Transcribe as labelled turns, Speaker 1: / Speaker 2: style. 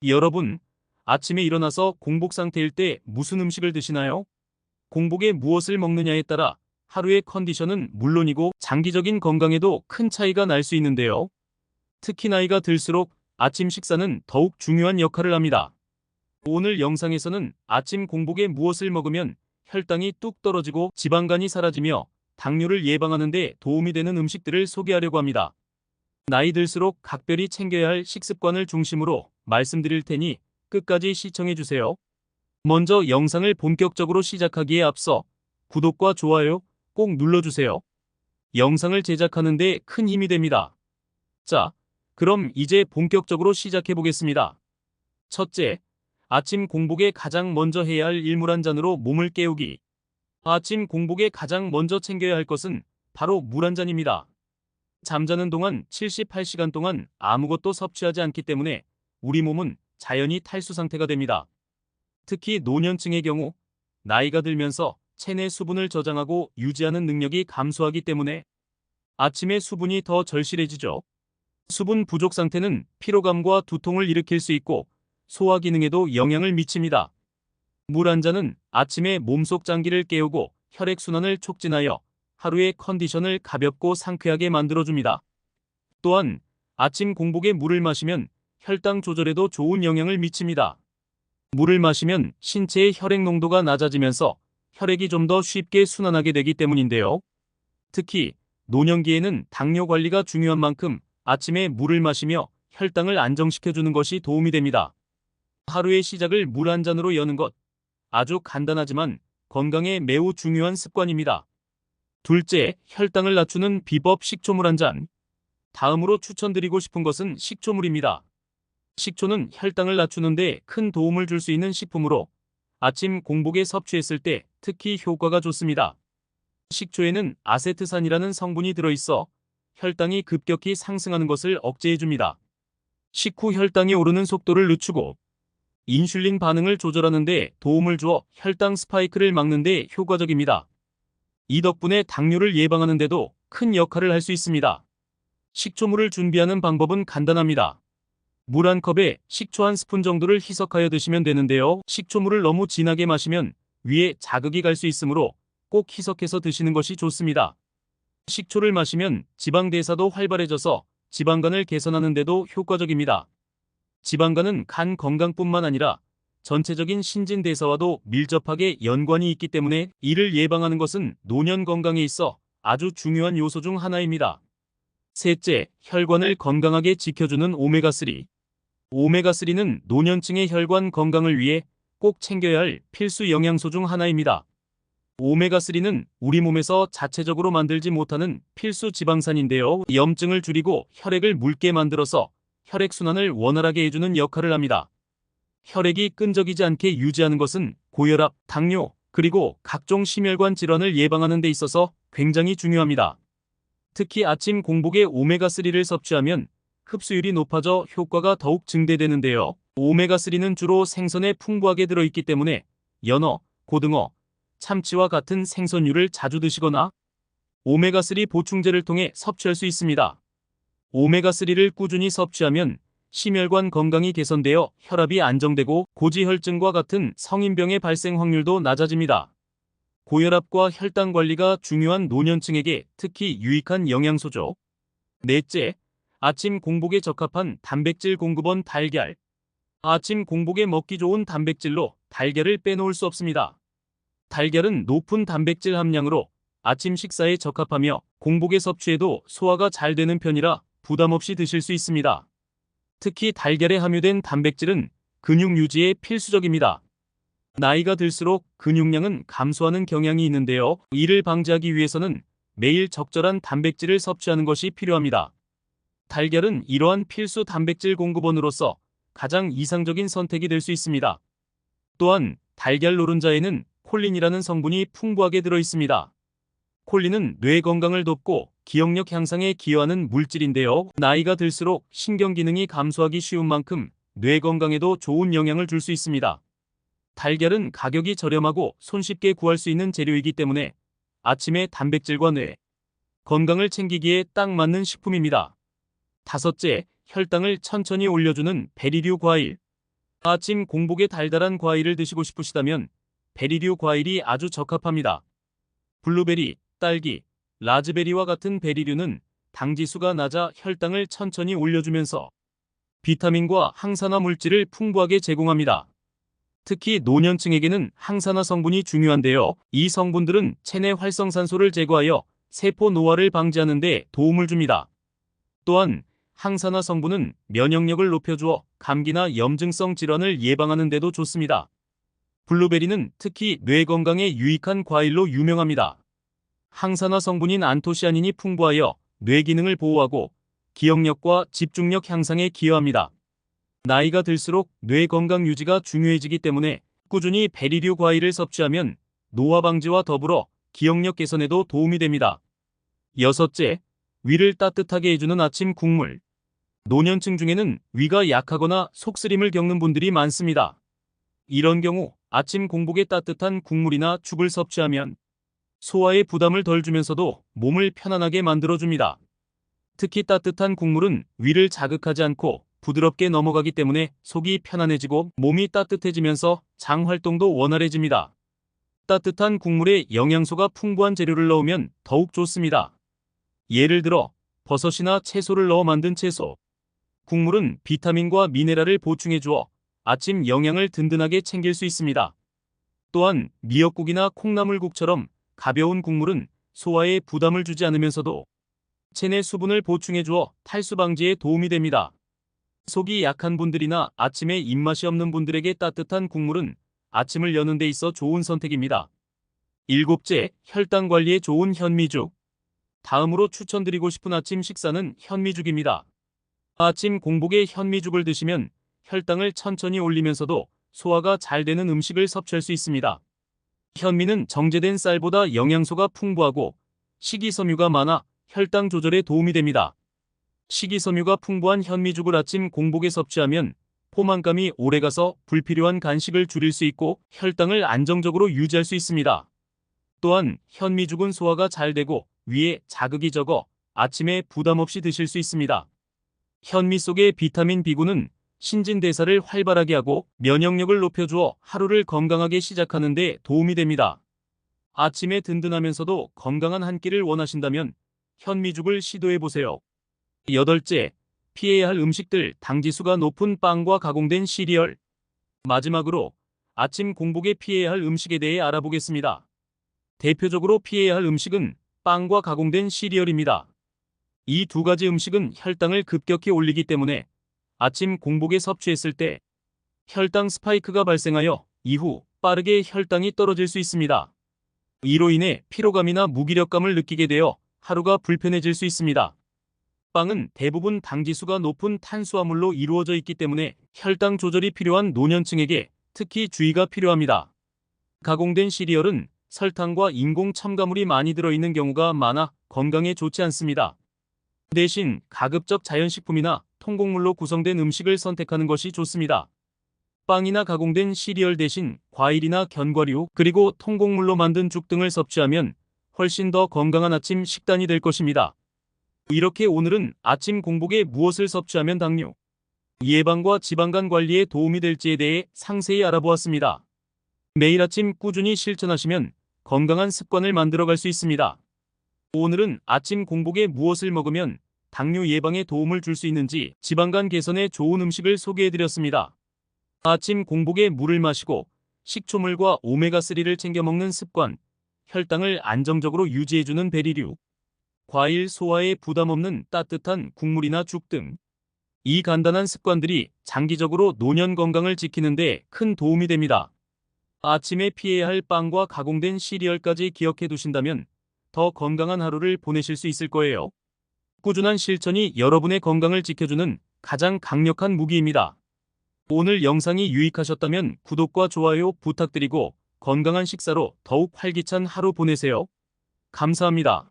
Speaker 1: 여러분, 아침에 일어나서 공복 상태일 때 무슨 음식을 드시나요? 공복에 무엇을 먹느냐에 따라 하루의 컨디션은 물론이고 장기적인 건강에도 큰 차이가 날 수 있는데요. 특히 나이가 들수록 아침 식사는 더욱 중요한 역할을 합니다. 오늘 영상에서는 아침 공복에 무엇을 먹으면 혈당이 뚝 떨어지고 지방간이 사라지며 당뇨를 예방하는 데 도움이 되는 음식들을 소개하려고 합니다. 나이 들수록 각별히 챙겨야 할 식습관을 중심으로 말씀드릴 테니 끝까지 시청해 주세요. 먼저 영상을 본격적으로 시작하기에 앞서 구독과 좋아요 꼭 눌러주세요. 영상을 제작하는 데 큰 힘이 됩니다. 자, 그럼 이제 본격적으로 시작해 보겠습니다. 첫째, 아침 공복에 가장 먼저 해야 할 일물 한 잔으로 몸을 깨우기. 아침 공복에 가장 먼저 챙겨야 할 것은 바로 물 한 잔입니다. 잠자는 동안 78시간 동안 아무것도 섭취하지 않기 때문에 우리 몸은 자연히 탈수 상태가 됩니다. 특히 노년층의 경우 나이가 들면서 체내 수분을 저장하고 유지하는 능력이 감소하기 때문에 아침에 수분이 더 절실해지죠. 수분 부족 상태는 피로감과 두통을 일으킬 수 있고 소화 기능에도 영향을 미칩니다. 물 한 잔은 아침에 몸속 장기를 깨우고 혈액순환을 촉진하여 하루의 컨디션을 가볍고 상쾌하게 만들어줍니다. 또한 아침 공복에 물을 마시면 혈당 조절에도 좋은 영향을 미칩니다. 물을 마시면 신체의 혈액 농도가 낮아지면서 혈액이 좀 더 쉽게 순환하게 되기 때문인데요. 특히 노년기에는 당뇨 관리가 중요한 만큼 아침에 물을 마시며 혈당을 안정시켜주는 것이 도움이 됩니다. 하루의 시작을 물 한 잔으로 여는 것. 아주 간단하지만 건강에 매우 중요한 습관입니다. 둘째, 혈당을 낮추는 비법 식초물 한 잔. 다음으로 추천드리고 싶은 것은 식초물입니다. 식초는 혈당을 낮추는 데 큰 도움을 줄 수 있는 식품으로 아침 공복에 섭취했을 때 특히 효과가 좋습니다. 식초에는 아세트산이라는 성분이 들어있어 혈당이 급격히 상승하는 것을 억제해줍니다. 식후 혈당이 오르는 속도를 늦추고 인슐린 반응을 조절하는 데 도움을 주어 혈당 스파이크를 막는 데 효과적입니다. 이 덕분에 당뇨를 예방하는 데도 큰 역할을 할 수 있습니다. 식초물을 준비하는 방법은 간단합니다. 물 한 컵에 식초 한 스푼 정도를 희석하여 드시면 되는데요. 식초물을 너무 진하게 마시면 위에 자극이 갈 수 있으므로 꼭 희석해서 드시는 것이 좋습니다. 식초를 마시면 지방 대사도 활발해져서 지방간을 개선하는 데도 효과적입니다. 지방간은 간 건강뿐만 아니라 전체적인 신진대사와도 밀접하게 연관이 있기 때문에 이를 예방하는 것은 노년 건강에 있어 아주 중요한 요소 중 하나입니다. 셋째, 혈관을 건강하게 지켜주는 오메가3. 오메가3는 노년층의 혈관 건강을 위해 꼭 챙겨야 할 필수 영양소 중 하나입니다. 오메가3는 우리 몸에서 자체적으로 만들지 못하는 필수 지방산인데요. 염증을 줄이고 혈액을 묽게 만들어서 혈액순환을 원활하게 해주는 역할을 합니다. 혈액이 끈적이지 않게 유지하는 것은 고혈압, 당뇨, 그리고 각종 심혈관 질환을 예방하는 데 있어서 굉장히 중요합니다. 특히 아침 공복에 오메가3를 섭취하면 흡수율이 높아져 효과가 더욱 증대되는데요. 오메가3는 주로 생선에 풍부하게 들어있기 때문에 연어, 고등어, 참치와 같은 생선류를 자주 드시거나 오메가3 보충제를 통해 섭취할 수 있습니다. 오메가3를 꾸준히 섭취하면 심혈관 건강이 개선되어 혈압이 안정되고 고지혈증과 같은 성인병의 발생 확률도 낮아집니다. 고혈압과 혈당 관리가 중요한 노년층에게 특히 유익한 영양소죠. 넷째, 아침 공복에 적합한 단백질 공급원 달걀. 아침 공복에 먹기 좋은 단백질로 달걀을 빼놓을 수 없습니다. 달걀은 높은 단백질 함량으로 아침 식사에 적합하며 공복에 섭취해도 소화가 잘 되는 편이라 부담 없이 드실 수 있습니다. 특히 달걀에 함유된 단백질은 근육 유지에 필수적입니다. 나이가 들수록 근육량은 감소하는 경향이 있는데요. 이를 방지하기 위해서는 매일 적절한 단백질을 섭취하는 것이 필요합니다. 달걀은 이러한 필수 단백질 공급원으로서 가장 이상적인 선택이 될 수 있습니다. 또한 달걀 노른자에는 콜린이라는 성분이 풍부하게 들어 있습니다. 콜린은 뇌 건강을 돕고 기억력 향상에 기여하는 물질인데요. 나이가 들수록 신경 기능이 감소하기 쉬운 만큼 뇌 건강에도 좋은 영향을 줄 수 있습니다. 달걀은 가격이 저렴하고 손쉽게 구할 수 있는 재료이기 때문에 아침에 단백질과 뇌 건강을 챙기기에 딱 맞는 식품입니다. 다섯째, 혈당을 천천히 올려주는 베리류 과일. 아침 공복에 달달한 과일을 드시고 싶으시다면 베리류 과일이 아주 적합합니다. 블루베리, 딸기, 라즈베리와 같은 베리류는 당지수가 낮아 혈당을 천천히 올려주면서 비타민과 항산화 물질을 풍부하게 제공합니다. 특히 노년층에게는 항산화 성분이 중요한데요. 이 성분들은 체내 활성산소를 제거하여 세포 노화를 방지하는 데 도움을 줍니다. 또한 항산화 성분은 면역력을 높여주어 감기나 염증성 질환을 예방하는 데도 좋습니다. 블루베리는 특히 뇌 건강에 유익한 과일로 유명합니다. 항산화 성분인 안토시아닌이 풍부하여 뇌 기능을 보호하고 기억력과 집중력 향상에 기여합니다. 나이가 들수록 뇌 건강 유지가 중요해지기 때문에 꾸준히 베리류 과일을 섭취하면 노화 방지와 더불어 기억력 개선에도 도움이 됩니다. 여섯째, 위를 따뜻하게 해주는 아침 국물. 노년층 중에는 위가 약하거나 속쓰림을 겪는 분들이 많습니다. 이런 경우 아침 공복에 따뜻한 국물이나 죽을 섭취하면 소화에 부담을 덜 주면서도 몸을 편안하게 만들어줍니다. 특히 따뜻한 국물은 위를 자극하지 않고 부드럽게 넘어가기 때문에 속이 편안해지고 몸이 따뜻해지면서 장 활동도 원활해집니다. 따뜻한 국물에 영양소가 풍부한 재료를 넣으면 더욱 좋습니다. 예를 들어 버섯이나 채소를 넣어 만든 채소. 국물은 비타민과 미네랄을 보충해 주어 아침 영양을 든든하게 챙길 수 있습니다. 또한 미역국이나 콩나물국처럼 가벼운 국물은 소화에 부담을 주지 않으면서도 체내 수분을 보충해 주어 탈수 방지에 도움이 됩니다. 속이 약한 분들이나 아침에 입맛이 없는 분들에게 따뜻한 국물은 아침을 여는 데 있어 좋은 선택입니다. 일곱째, 혈당 관리에 좋은 현미죽. 다음으로 추천드리고 싶은 아침 식사는 현미죽입니다. 아침 공복에 현미죽을 드시면 혈당을 천천히 올리면서도 소화가 잘 되는 음식을 섭취할 수 있습니다. 현미는 정제된 쌀보다 영양소가 풍부하고 식이섬유가 많아 혈당 조절에 도움이 됩니다. 식이섬유가 풍부한 현미죽을 아침 공복에 섭취하면 포만감이 오래가서 불필요한 간식을 줄일 수 있고 혈당을 안정적으로 유지할 수 있습니다. 또한 현미죽은 소화가 잘 되고 위에 자극이 적어 아침에 부담 없이 드실 수 있습니다. 현미 속의 비타민 B군은 신진대사를 활발하게 하고 면역력을 높여주어 하루를 건강하게 시작하는 데 도움이 됩니다. 아침에 든든하면서도 건강한 한 끼를 원하신다면 현미죽을 시도해보세요. 여덟째, 피해야 할 음식들. 당지수가 높은 빵과 가공된 시리얼. 마지막으로 아침 공복에 피해야 할 음식에 대해 알아보겠습니다. 대표적으로 피해야 할 음식은 빵과 가공된 시리얼입니다. 이 두 가지 음식은 혈당을 급격히 올리기 때문에 아침 공복에 섭취했을 때 혈당 스파이크가 발생하여 이후 빠르게 혈당이 떨어질 수 있습니다. 이로 인해 피로감이나 무기력감을 느끼게 되어 하루가 불편해질 수 있습니다. 빵은 대부분 당지수가 높은 탄수화물로 이루어져 있기 때문에 혈당 조절이 필요한 노년층에게 특히 주의가 필요합니다. 가공된 시리얼은 설탕과 인공 첨가물이 많이 들어있는 경우가 많아 건강에 좋지 않습니다. 대신 가급적 자연식품이나 통곡물로 구성된 음식을 선택하는 것이 좋습니다. 빵이나 가공된 시리얼 대신 과일이나 견과류 그리고 통곡물로 만든 죽 등을 섭취하면 훨씬 더 건강한 아침 식단이 될 것입니다. 이렇게 오늘은 아침 공복에 무엇을 섭취하면 당뇨 예방과 지방간 관리에 도움이 될지에 대해 상세히 알아보았습니다. 매일 아침 꾸준히 실천하시면 건강한 습관을 만들어갈 수 있습니다. 오늘은 아침 공복에 무엇을 먹으면 당뇨 예방에 도움을 줄 수 있는지 지방간 개선에 좋은 음식을 소개해드렸습니다. 아침 공복에 물을 마시고 식초물과 오메가3를 챙겨 먹는 습관, 혈당을 안정적으로 유지해주는 베리류, 과일 소화에 부담 없는 따뜻한 국물이나 죽 등. 이 간단한 습관들이 장기적으로 노년 건강을 지키는 데 큰 도움이 됩니다. 아침에 피해야 할 빵과 가공된 시리얼까지 기억해 두신다면 더 건강한 하루를 보내실 수 있을 거예요. 꾸준한 실천이 여러분의 건강을 지켜주는 가장 강력한 무기입니다. 오늘 영상이 유익하셨다면 구독과 좋아요 부탁드리고 건강한 식사로 더욱 활기찬 하루 보내세요. 감사합니다.